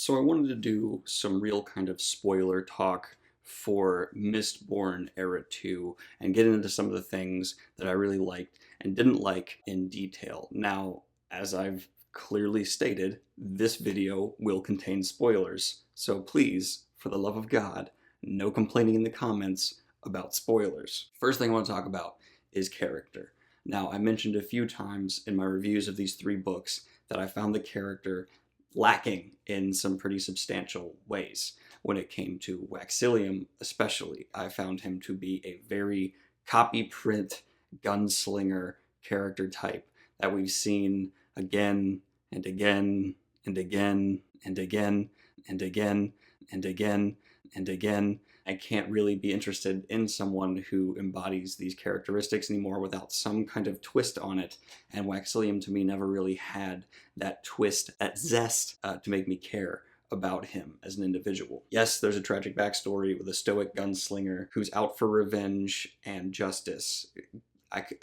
So I wanted to do some real kind of spoiler talk for Mistborn Era 2 and get into some of the things that I really liked and didn't like in detail. Now, as I've clearly stated, this video will contain spoilers, so please, for the love of God, no complaining in the comments about spoilers. First thing I want to talk about is character. Now, I mentioned a few times in my reviews of these three books that I found the character lacking in some pretty substantial ways. When it came to Waxilium especially, I found him to be a very copy print gunslinger character type that we've seen again and again and again and again and again and again and again. I can't really be interested in someone who embodies these characteristics anymore without some kind of twist on it, and Waxilium to me never really had that twist, that zest to make me care about him as an individual. Yes, there's a tragic backstory with a stoic gunslinger who's out for revenge and justice.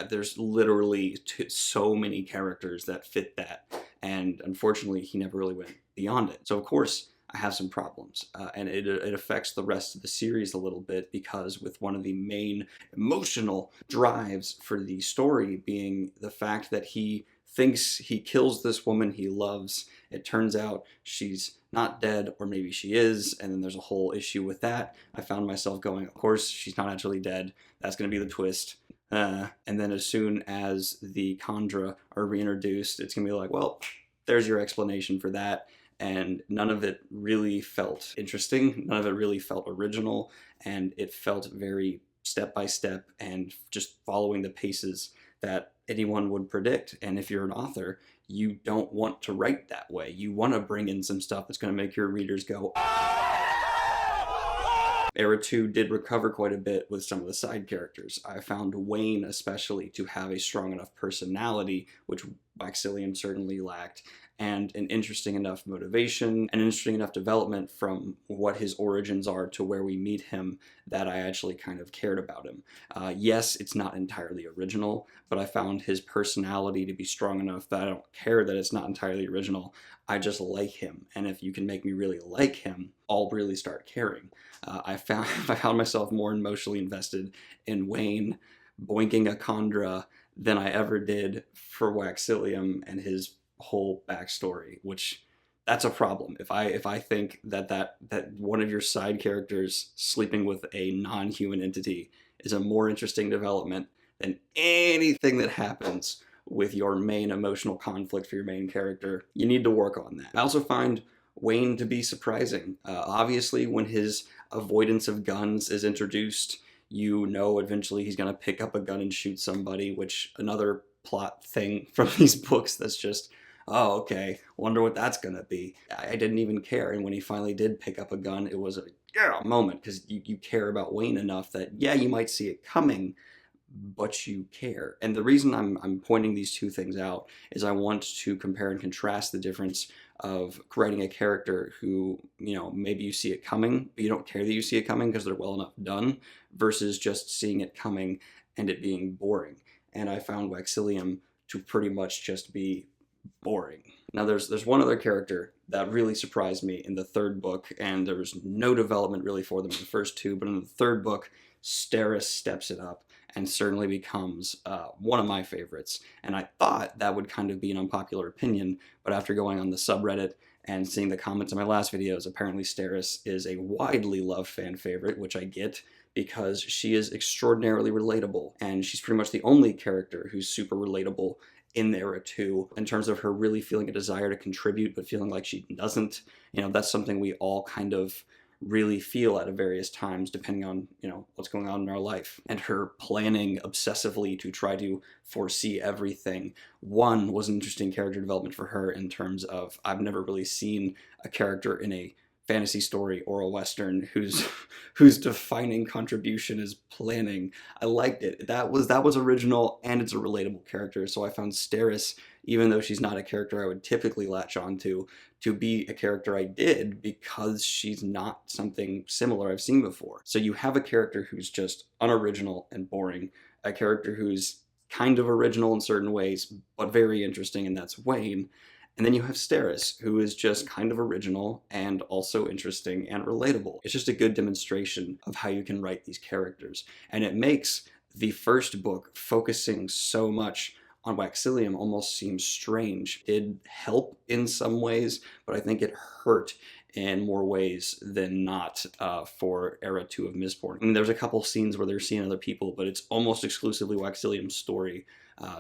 There's literally so many characters that fit that, and unfortunately he never really went beyond it. So of course I have some problems, and it affects the rest of the series a little bit, because with one of the main emotional drives for the story being the fact that he thinks he kills this woman he loves. It turns out she's not dead, or maybe she is, and then there's a whole issue with that. I found myself going, of course she's not actually dead, that's going to be the twist. And then as soon as the Kandra are reintroduced, it's going to be like, well, there's your explanation for that. And none of it really felt interesting, none of it really felt original, and it felt very step by step and just following the paces that anyone would predict. And if you're an author, you don't want to write that way. You want to bring in some stuff that's going to make your readers go, Era 2 did recover quite a bit with some of the side characters. I found Wayne especially to have a strong enough personality, which Waxilium certainly lacked, and an interesting enough motivation, and interesting enough development from what his origins are to where we meet him, that I actually kind of cared about him. Yes, it's not entirely original, but I found his personality to be strong enough that I don't care that it's not entirely original. I just like him, and if you can make me really like him, I'll really start caring. I found myself more emotionally invested in Wayne boinking a Kandra than I ever did for Waxilium and his whole backstory, which that's a problem. If I think that one of your side characters sleeping with a non-human entity is a more interesting development than anything that happens with your main emotional conflict for your main character, you need to work on that. I also find Wayne to be surprising. Obviously, when his avoidance of guns is introduced, you know eventually he's going to pick up a gun and shoot somebody, which another plot thing from these books that's just, oh, okay, wonder what that's gonna be. I didn't even care, and when he finally did pick up a gun, it was a yeah moment, because you care about Wayne enough that, yeah, you might see it coming, but you care. And the reason I'm pointing these two things out is I want to compare and contrast the difference of writing a character who, you know, maybe you see it coming, but you don't care that you see it coming because they're well enough done, versus just seeing it coming and it being boring. And I found Waxilium to pretty much just be boring. Now there's one other character that really surprised me in the third book, and there was no development really for them in the first two, but in the third book, Steris steps it up and certainly becomes one of my favorites. And I thought that would kind of be an unpopular opinion, but after going on the subreddit and seeing the comments in my last videos, apparently Steris is a widely loved fan favorite, which I get, because she is extraordinarily relatable, and she's pretty much the only character who's super relatable in Era 2, in terms of her really feeling a desire to contribute but feeling like she doesn't. You know, that's something we all kind of really feel at various times depending on, you know, what's going on in our life. And her planning obsessively to try to foresee everything, one, was an interesting character development for her, in terms of I've never really seen a character in a fantasy story or a western whose defining contribution is planning. I liked it. That was original, and it's a relatable character. So I found Steris, even though she's not a character I would typically latch onto, to be a character I did, because she's not something similar I've seen before. So you have a character who's just unoriginal and boring, a character who's kind of original in certain ways, but very interesting, and that's Wayne. And then you have Steris, who is just kind of original and also interesting and relatable. It's just a good demonstration of how you can write these characters. And it makes the first book focusing so much on Waxilium almost seems strange. It helped in some ways, but I think it hurt in more ways than not for Era 2 of Mistborn. I mean, there's a couple scenes where they're seeing other people, but it's almost exclusively Waxilium's story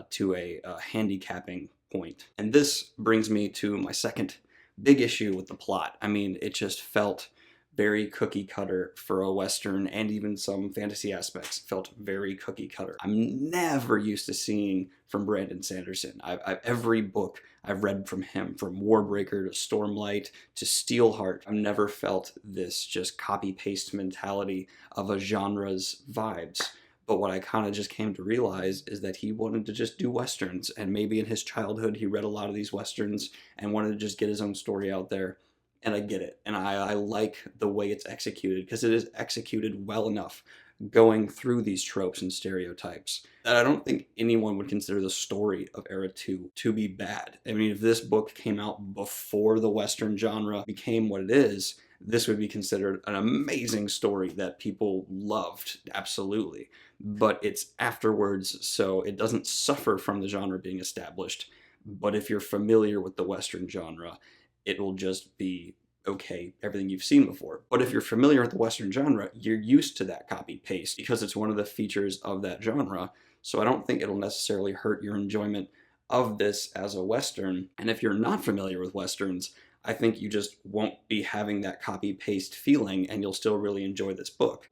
to a handicapping point. And this brings me to my second big issue with the plot. I mean, it just felt very cookie cutter for a Western, and even some fantasy aspects felt very cookie cutter. I'm never used to seeing from Brandon Sanderson. Every book I've read from him, from Warbreaker to Stormlight to Steelheart, I've never felt this just copy-paste mentality of a genre's vibes. But what I kind of just came to realize is that he wanted to just do Westerns, and maybe in his childhood he read a lot of these Westerns and wanted to just get his own story out there. And I get it, and I like the way it's executed, because it is executed well enough, going through these tropes and stereotypes, that I don't think anyone would consider the story of Era 2 to be bad. I mean, if this book came out before the Western genre became what it is, this would be considered an amazing story that people loved, absolutely. But it's afterwards, so it doesn't suffer from the genre being established. But if you're familiar with the Western genre, it will just be okay, everything you've seen before. But if you're familiar with the Western genre, you're used to that copy-paste because it's one of the features of that genre. So I don't think it'll necessarily hurt your enjoyment of this as a Western. And if you're not familiar with Westerns, I think you just won't be having that copy-paste feeling, and you'll still really enjoy this book.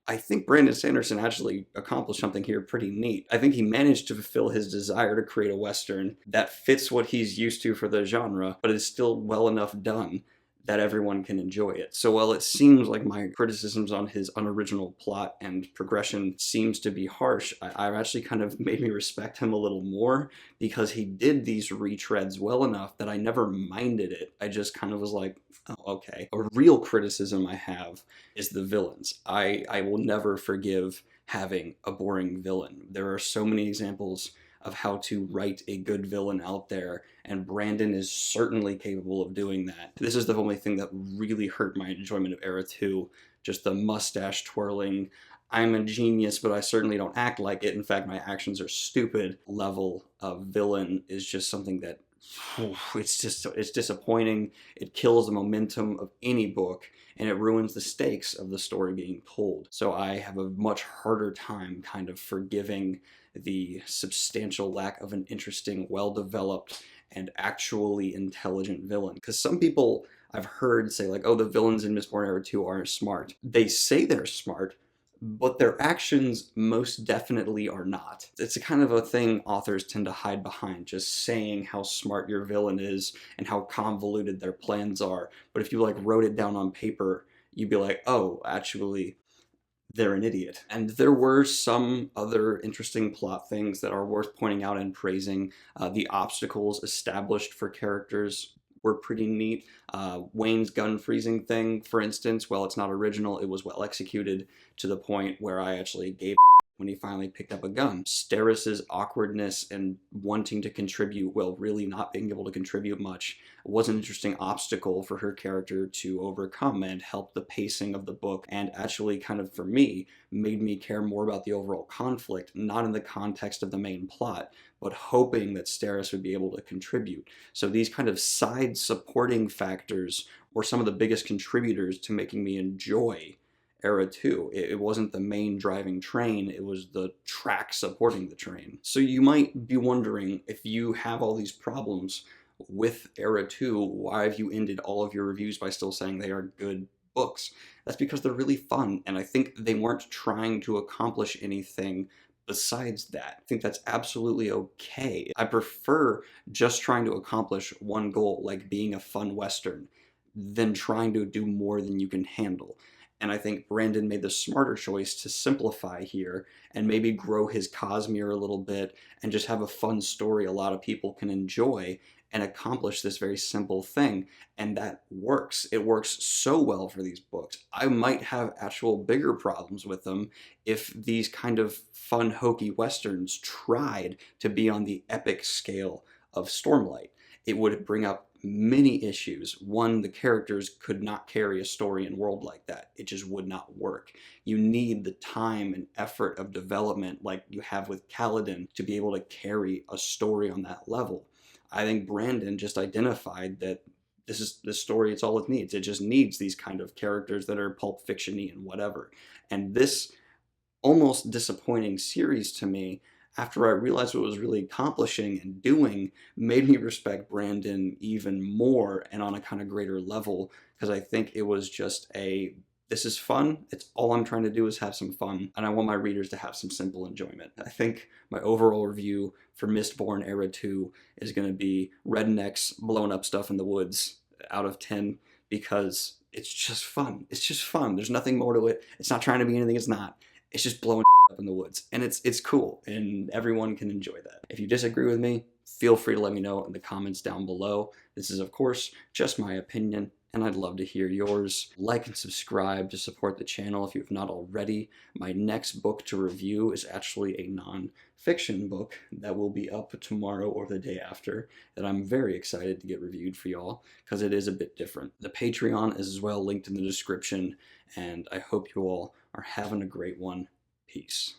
I think Brandon Sanderson actually accomplished something here pretty neat. I think he managed to fulfill his desire to create a Western that fits what he's used to for the genre, but is still well enough done that everyone can enjoy it. So while it seems like my criticisms on his unoriginal plot and progression seems to be harsh, I've actually kind of made me respect him a little more, because he did these retreads well enough that I never minded it. I just kind of was like, oh, okay. A real criticism I have is the villains. I will never forgive having a boring villain. There are so many examples of how to write a good villain out there, and Brandon is certainly capable of doing that. This is the only thing that really hurt my enjoyment of Era 2, just the mustache twirling, I'm a genius but I certainly don't act like it, in fact my actions are stupid level of villain is just something that, it's disappointing. It kills the momentum of any book, and it ruins the stakes of the story being told. So I have a much harder time kind of forgiving the substantial lack of an interesting, well-developed, and actually intelligent villain. Because some people I've heard say like, oh, the villains in Mistborn Era 2 aren't smart. They say they're smart, but their actions most definitely are not. It's a kind of a thing authors tend to hide behind, just saying how smart your villain is and how convoluted their plans are. But if you like wrote it down on paper, you'd be like, oh, actually, they're an idiot. And there were some other interesting plot things that are worth pointing out and praising. The obstacles established for characters were pretty neat. Wayne's gun freezing thing, for instance, while it's not original, it was well executed to the point where I actually gave when he finally picked up a gun. Steris's awkwardness and wanting to contribute while really not being able to contribute much was an interesting obstacle for her character to overcome, and helped the pacing of the book, and actually kind of, for me, made me care more about the overall conflict, not in the context of the main plot, but hoping that Steris would be able to contribute. So these kind of side supporting factors were some of the biggest contributors to making me enjoy Era 2. It wasn't the main driving train, it was the track supporting the train. So you might be wondering, if you have all these problems with Era 2, why have you ended all of your reviews by still saying they are good books? That's because they're really fun, and I think they weren't trying to accomplish anything besides that. I think that's absolutely okay. I prefer just trying to accomplish one goal, like being a fun Western, than trying to do more than you can handle. And I think Brandon made the smarter choice to simplify here and maybe grow his Cosmere a little bit and just have a fun story a lot of people can enjoy and accomplish this very simple thing. And that works. It works so well for these books. I might have actual bigger problems with them if these kind of fun, hokey Westerns tried to be on the epic scale of Stormlight. It would bring up many issues. One, the characters could not carry a story and world like that. It just would not work. You need the time and effort of development like you have with Kaladin to be able to carry a story on that level. I think Brandon just identified that this story, it's all it needs. It just needs these kind of characters that are pulp fiction-y and whatever. And this almost disappointing series to me, after I realized what it was really accomplishing and doing, made me respect Brandon even more and on a kind of greater level, because I think it was just this is fun. It's all I'm trying to do is have some fun, and I want my readers to have some simple enjoyment. I think my overall review for Mistborn Era 2 is going to be rednecks blowing up stuff in the woods out of 10, because it's just fun. It's just fun. There's nothing more to it. It's not trying to be anything it's not. It's just blowing up in the woods, and it's cool, and everyone can enjoy that. If you disagree with me, feel free to let me know in the comments down below. This is, of course, just my opinion, and I'd love to hear yours. Like and subscribe to support the channel if you have not already. My next book to review is actually a non-fiction book that will be up tomorrow or the day after, that I'm very excited to get reviewed for y'all, because it is a bit different. The Patreon is as well linked in the description, and I hope you all are having a great one. Peace.